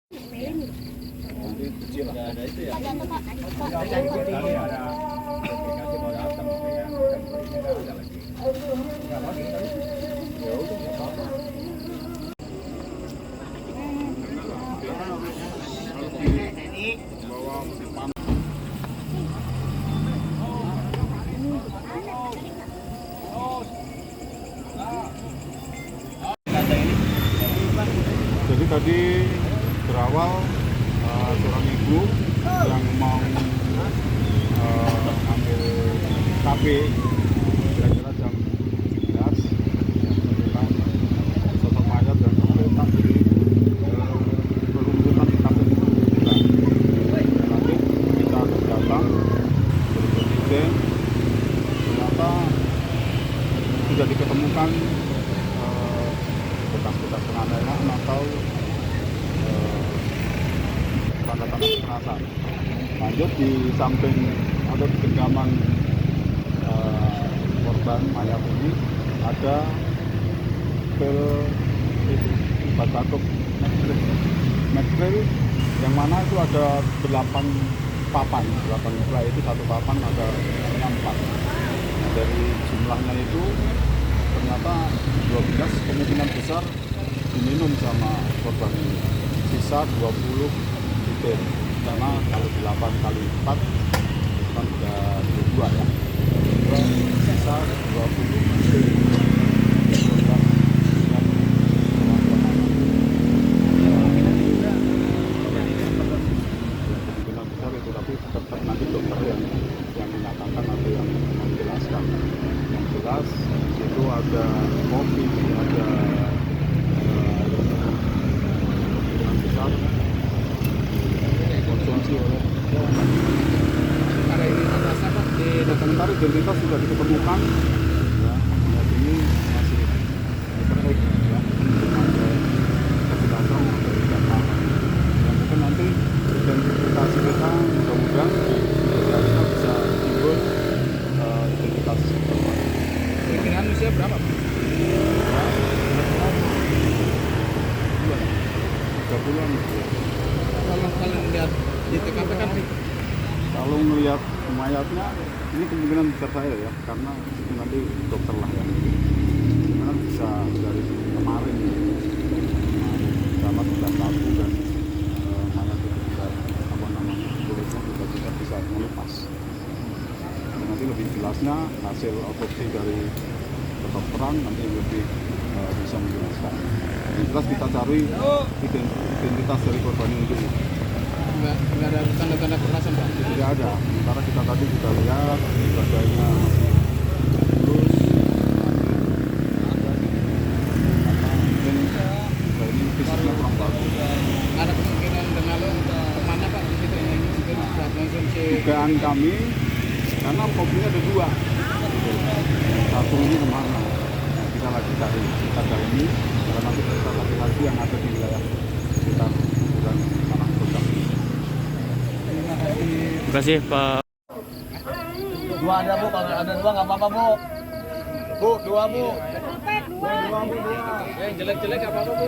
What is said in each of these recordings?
Nanti kecil lah. Ada itu ya. Ada tuh Pak. Tadi ada aplikasi mau datang, yang nggak ada lagi. Nggak lagi tadi. Ya udah nggak apa-apa. Bawa mesin panas. Jadi tadi berawal seorang ibu yang mau ambil KB kira-kira jam 11 yang menemukan sosok mayat dan tergeletak di peruntukan kampung kita. Nanti kita datang berikutnya ternyata sudah diketemukan bekas-bekas penganiayaan atau tanda-tanda kekerasan. Lanjut di samping ada genggaman korban mayat ini ada pil obat batuk Medril yang mana itu ada 8 papan, 8 impla itu satu papan ada 4. Nah, dari jumlahnya itu ternyata 12 kemungkinan besar diminum sama korban ini, sisa 20 butir, karena kalau 8 kali 4 kan udah 22 ya, sisa 20 butir. Kemungkinan besar itu, tapi tetap nanti dokter yang menyatakan atau yang menjelaskan. Yang jelas itu ada kopi, ada kemungkinan besar konsumsi oleh Ada ini atas apa di sementara identitas sudah diketemukan ya, mayat ini masih terbaik ya, ada kejelasan dari data yang mungkin nanti identifikasi kita mudah-mudahan kita bisa timbul identitas korban. kemungkinan usia berapa Pak? Ya, 3 bulan. Kalau lihat di TKP kan Kalau melihat mayatnya, ini kemungkinan besar saya ya, karena itu nanti dokter lah yang karena bisa dari kemarin sama sudah laku dan mayat itu juga apa namanya kulitnya juga tidak bisa melepas. Dan nanti lebih jelasnya hasil otopsi dari kedokteran nanti lebih bisa menjelaskan. Yang jelas kita cari identitas dari korban ini dulu. nggak ada tanda-tanda kekerasan Pak. Tidak ada, sementara kita tadi juga lihat badannya masih terus karena mungkin ini fisiknya kurang bagus. Ada kemungkinan dengan kemana Pak di situ ini mungkin saat konsumsi. Dugaan kami karena kopinya ada 2, satu ini kemana? Kita lagi cari, kita dalami karena nanti kita cari lagi yang ada di wilayah sekitar dan tanah Kodam. Terima kasih Pak. 2 ada Bu, kalau ada 2 nggak apa-apa Bu. Bu, 2 Bu. Dua Bu, 2. Yang jelek-jelek apa-apa Bu?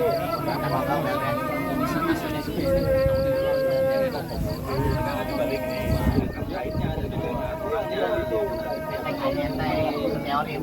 Teori